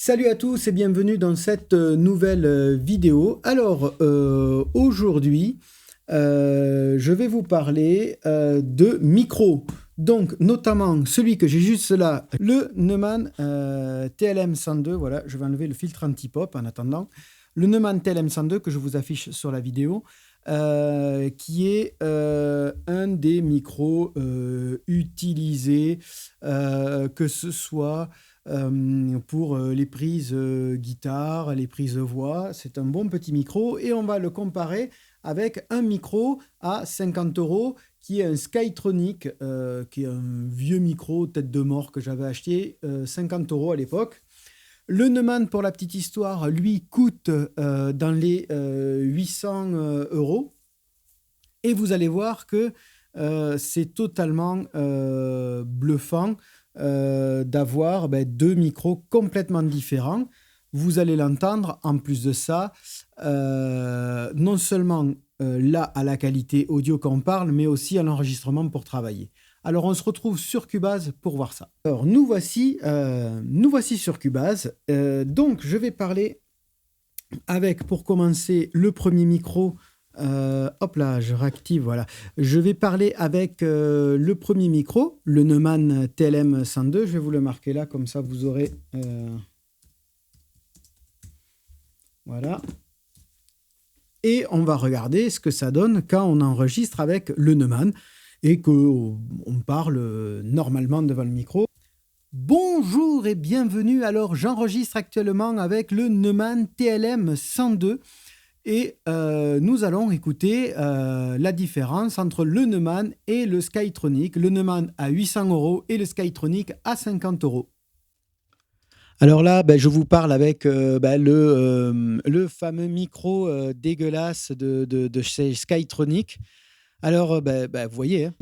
Salut à tous et bienvenue dans cette nouvelle vidéo. Alors aujourd'hui, je vais vous parler de micros. Donc notamment celui que j'ai juste là, le Neumann TLM 102. Voilà, je vais enlever le filtre anti-pop en attendant. Le Neumann TLM 102 que je vous affiche sur la vidéo, qui est un des micros utilisés, que ce soit pour les prises guitare, les prises voix. C'est un bon petit micro et on va le comparer avec un micro à 50 euros qui est un Skytronic, qui est un vieux micro tête de mort que j'avais acheté 50 euros à l'époque. Le Neumann, pour la petite histoire, lui coûte dans les 800 euros. Et vous allez voir que c'est totalement bluffant d'avoir deux micros complètement différents. Vous allez l'entendre, en plus de ça, non seulement là à la qualité audio qu'on parle, mais aussi à l'enregistrement pour travailler. Alors on se retrouve sur Cubase pour voir ça. Alors nous voici sur Cubase. Donc je vais parler avec, pour commencer, le premier micro. Hop là, je réactive, voilà. Je vais parler avec le premier micro, le Neumann TLM 102. Je vais vous le marquer là, comme ça vous aurez... voilà. Et on va regarder ce que ça donne quand on enregistre avec le Neumann et qu'on parle normalement devant le micro. Bonjour et bienvenue. Alors, j'enregistre actuellement avec le Neumann TLM 102. Et nous allons écouter la différence entre le Neumann et le Skytronic. Le Neumann à 800 euros et le Skytronic à 50 euros. Alors là, je vous parle avec le fameux micro dégueulasse de chez Skytronic. Alors, vous voyez, hein,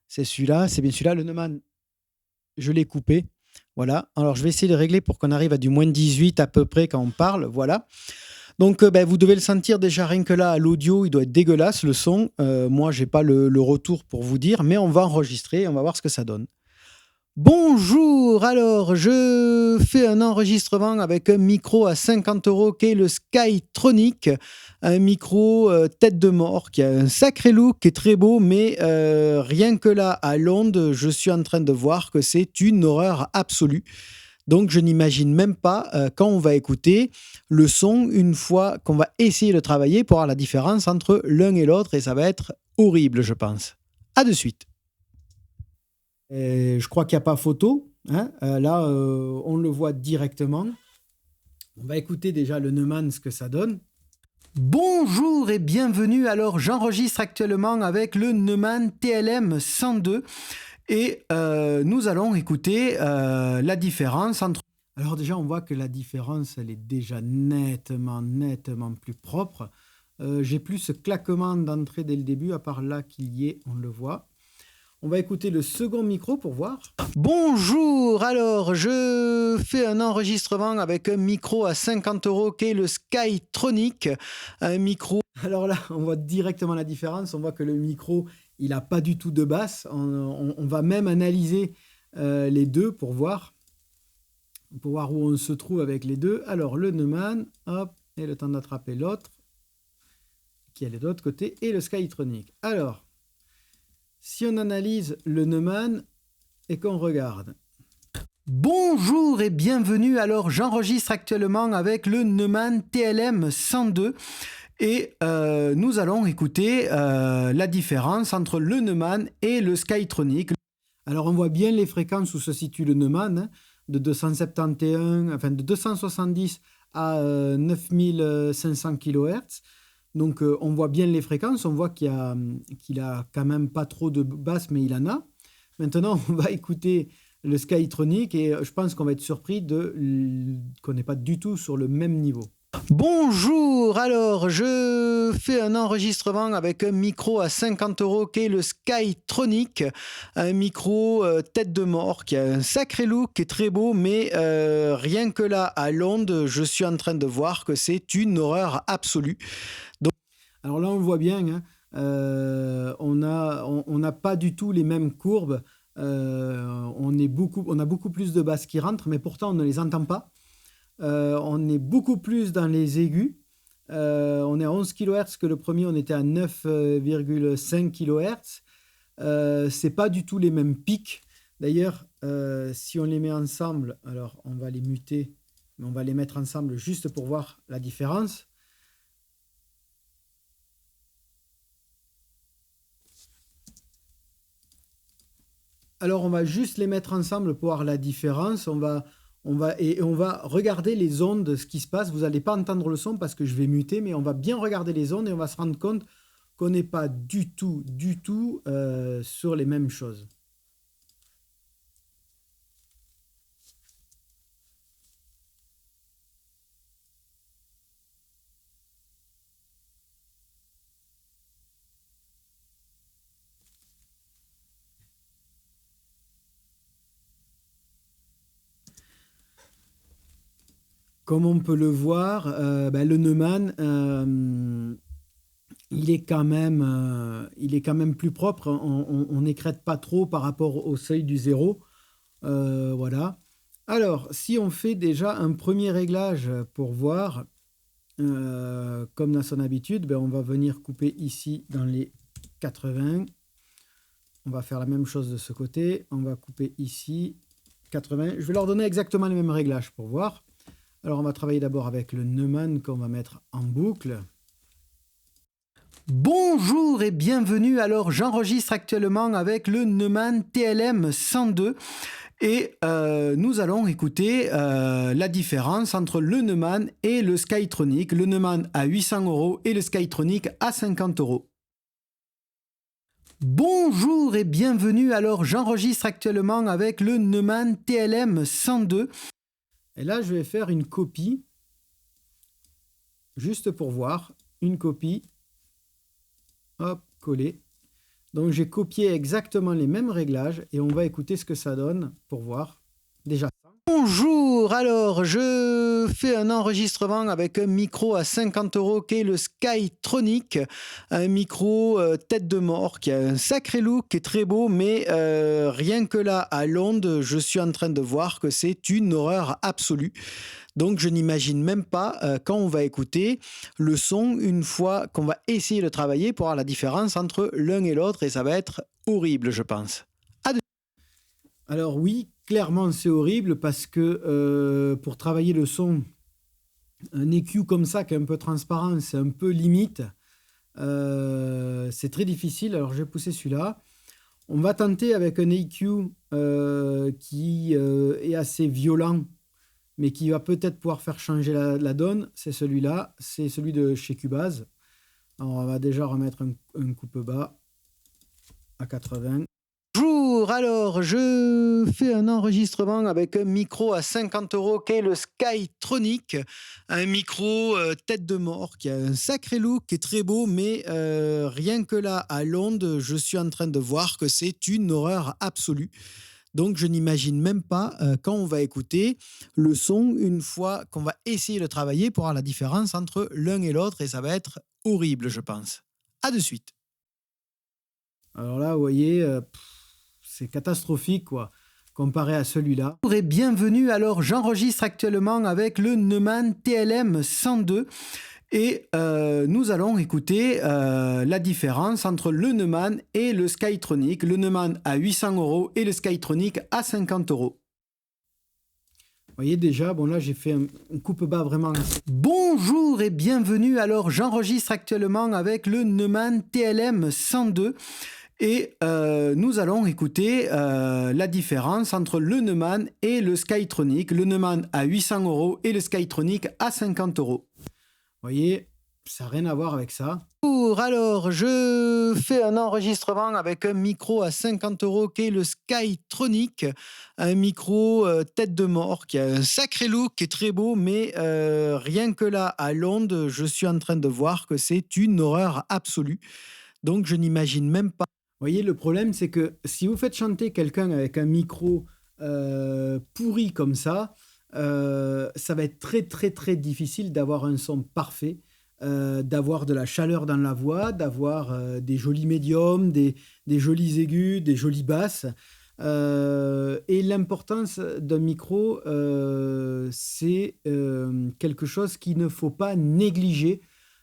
c'est celui-là, c'est bien celui-là. Le Neumann, je l'ai coupé. Voilà. Alors, je vais essayer de régler pour qu'on arrive à du moins 18 à peu près quand on parle. Voilà. Donc, vous devez le sentir déjà rien que là, à l'audio, il doit être dégueulasse, le son. Moi, je n'ai pas le retour pour vous dire, mais on va enregistrer et on va voir ce que ça donne. Bonjour, alors je fais un enregistrement avec un micro à 50 euros qui est le Skytronic, un micro tête de mort qui a un sacré look, qui est très beau, mais rien que là, à l'onde, je suis en train de voir que c'est une horreur absolue. Donc, je n'imagine même pas quand on va écouter le son une fois qu'on va essayer de travailler pour voir la différence entre l'un et l'autre et ça va être horrible, je pense. À de suite. Et je crois qu'il n'y a pas photo. Hein. Là, on le voit directement. On va écouter déjà le Neumann, ce que ça donne. Bonjour et bienvenue. Alors, j'enregistre actuellement avec le Neumann TLM 102. Et nous allons écouter la différence entre... Alors déjà, on voit que la différence, elle est déjà nettement plus propre. J'ai plus ce claquement d'entrée dès le début, à part là qu'il y est, on le voit. On va écouter le second micro pour voir. Bonjour, alors je fais un enregistrement avec un micro à 50 euros qui est le Skytronic, un micro... Alors là, on voit directement la différence, on voit que le micro, il n'a pas du tout de basse. On va même analyser les deux pour voir où on se trouve avec les deux. Alors le Neumann, hop, et le temps d'attraper l'autre, qui est de l'autre côté, et le Skytronic. Alors, si on analyse le Neumann et qu'on regarde. Bonjour et bienvenue. Alors, j'enregistre actuellement avec le Neumann TLM 102 et nous allons écouter la différence entre le Neumann et le Skytronic. Alors, on voit bien les fréquences où se situe le Neumann, hein, de 270 à 9500 kHz. Donc, on voit bien les fréquences, on voit qu'il a quand même pas trop de basse, mais il en a. Maintenant, on va écouter le Skytronic et je pense qu'on va être surpris qu'on n'est pas du tout sur le même niveau. Bonjour, alors je fais un enregistrement avec un micro à 50 euros qui est le Skytronic, un micro tête de mort qui a un sacré look, qui est très beau, mais rien que là, à l'onde, je suis en train de voir que c'est une horreur absolue. Donc, alors là, on le voit bien, hein, on n'a pas du tout les mêmes courbes, on a beaucoup plus de basses qui rentrent, mais pourtant on ne les entend pas. On est beaucoup plus dans les aigus. On est à 11 kHz que le premier, on était à 9,5 kHz. C'est pas du tout les mêmes pics. D'ailleurs, si on les met ensemble, alors on va les muter, mais on va les mettre ensemble juste pour voir la différence. Alors on va juste les mettre ensemble pour voir la différence. On va regarder les ondes, ce qui se passe. Vous n'allez pas entendre le son parce que je vais muter, mais on va bien regarder les ondes et on va se rendre compte qu'on n'est pas du tout sur les mêmes choses. Comme on peut le voir, le Neumann, il est quand même plus propre. On n'écrète pas trop par rapport au seuil du 0. Voilà. Alors, si on fait déjà un premier réglage pour voir, comme dans son habitude, on va venir couper ici dans les 80. On va faire la même chose de ce côté. On va couper ici 80. Je vais leur donner exactement les mêmes réglages pour voir. Alors, on va travailler d'abord avec le Neumann qu'on va mettre en boucle. Bonjour et bienvenue. Alors, j'enregistre actuellement avec le Neumann TLM 102 et nous allons écouter la différence entre le Neumann et le Skytronic. Le Neumann à 800 € et le Skytronic à 50 €. Bonjour et bienvenue. Alors, j'enregistre actuellement avec le Neumann TLM 102. Et là, je vais faire une copie, juste pour voir, une copie, hop, collé. Donc, j'ai copié exactement les mêmes réglages et on va écouter ce que ça donne pour voir déjà. Bonjour, alors je fais un enregistrement avec un micro à 50 € qui est le Skytronic, un micro tête de mort qui a un sacré look, qui est très beau, mais rien que là à l'onde, je suis en train de voir que c'est une horreur absolue. Donc je n'imagine même pas quand on va écouter le son une fois qu'on va essayer de travailler pour voir la différence entre l'un et l'autre et ça va être horrible, je pense. Alors oui, clairement c'est horrible parce que pour travailler le son, un EQ comme ça qui est un peu transparent, c'est un peu limite. C'est très difficile. Alors je vais pousser celui-là. On va tenter avec un EQ qui est assez violent, mais qui va peut-être pouvoir faire changer la donne. C'est celui-là, c'est celui de chez Cubase. Alors on va déjà remettre un coupe bas à 80. Bonjour, alors je fais un enregistrement avec un micro à 50 € qui est le Skytronic, un micro tête de mort qui a un sacré look, qui est très beau, mais rien que là à l'onde, je suis en train de voir que c'est une horreur absolue. Donc je n'imagine même pas quand on va écouter le son une fois qu'on va essayer de travailler pour voir la différence entre l'un et l'autre et ça va être horrible, je pense. À de suite. Alors là, vous voyez, c'est catastrophique, quoi, comparé à celui-là. Bonjour et bienvenue. Alors, j'enregistre actuellement avec le Neumann TLM 102 et nous allons écouter la différence entre le Neumann et le Skytronic. Le Neumann à 800 € et le Skytronic à 50 €. Vous voyez déjà, bon là j'ai fait un coupe bas vraiment. Bonjour et bienvenue. Alors, j'enregistre actuellement avec le Neumann TLM 102. Et nous allons écouter la différence entre le Neumann et le Skytronic. Le Neumann à 800 € et le Skytronic à 50 €. Vous voyez, ça n'a rien à voir avec ça. Alors, je fais un enregistrement avec un micro à 50 € qui est le Skytronic, un micro tête de mort qui a un sacré look, qui est très beau, mais rien que là à l'onde, je suis en train de voir que c'est une horreur absolue. Donc je n'imagine même pas. Vous voyez, le problème, c'est que si vous faites chanter quelqu'un avec un micro pourri comme ça va être très difficile d'avoir un son parfait, d'avoir de la chaleur dans la voix, d'avoir des jolis médiums, des jolis aigus, des jolies basses. Et l'importance d'un micro, c'est quelque chose qu'il ne faut pas négliger.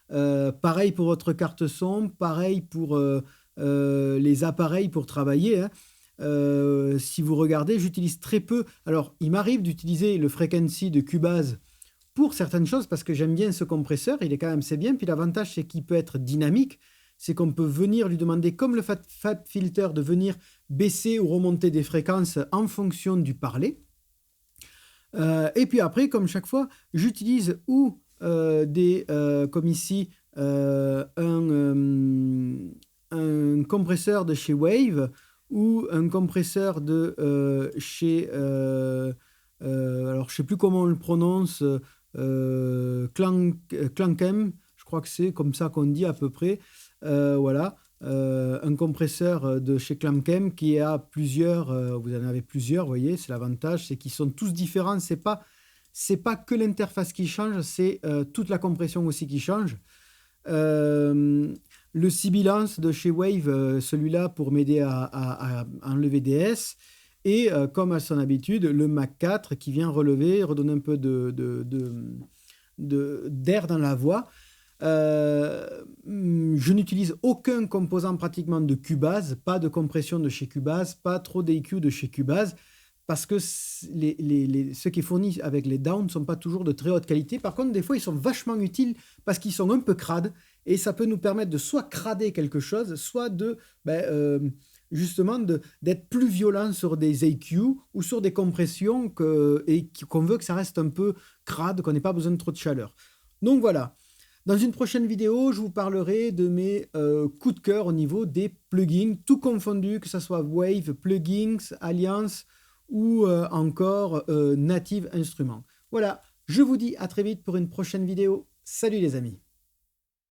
Pareil pour votre carte son, pareil pour les appareils pour travailler, hein. Si vous regardez, j'utilise très peu. Alors, il m'arrive d'utiliser le Frequency de Cubase pour certaines choses parce que j'aime bien ce compresseur, il est quand même assez bien. Puis l'avantage, c'est qu'il peut être dynamique. C'est qu'on peut venir lui demander, comme le FabFilter, de venir baisser ou remonter des fréquences en fonction du parler. Et puis après, comme chaque fois, j'utilise ou comme ici, un compresseur de chez Wave ou un compresseur de chez... alors, je ne sais plus comment on le prononce, Clankem, je crois que c'est comme ça qu'on dit à peu près. Voilà, un compresseur de chez Clankem qui a plusieurs, vous en avez plusieurs, vous voyez, c'est l'avantage, c'est qu'ils sont tous différents, c'est pas que l'interface qui change, c'est toute la compression aussi qui change. Le Sibilance de chez Wave, celui-là pour m'aider à enlever des S. Et comme à son habitude, le Mac 4 qui vient redonner un peu d'air dans la voix. Je n'utilise aucun composant pratiquement de Cubase, pas de compression de chez Cubase, pas trop d'EQ de chez Cubase, parce que ceux qui fournissent avec les downs ne sont pas toujours de très haute qualité. Par contre, des fois, ils sont vachement utiles parce qu'ils sont un peu crades et ça peut nous permettre de soit crader quelque chose, soit de justement d'être plus violent sur des EQ ou sur des compressions qu'on veut que ça reste un peu crade, qu'on n'ait pas besoin de trop de chaleur. Donc voilà. Dans une prochaine vidéo, je vous parlerai de mes coups de cœur au niveau des plugins, tout confondu, que ce soit Wave, Plugins, Alliance ou encore Native Instruments. Voilà, je vous dis à très vite pour une prochaine vidéo. Salut les amis!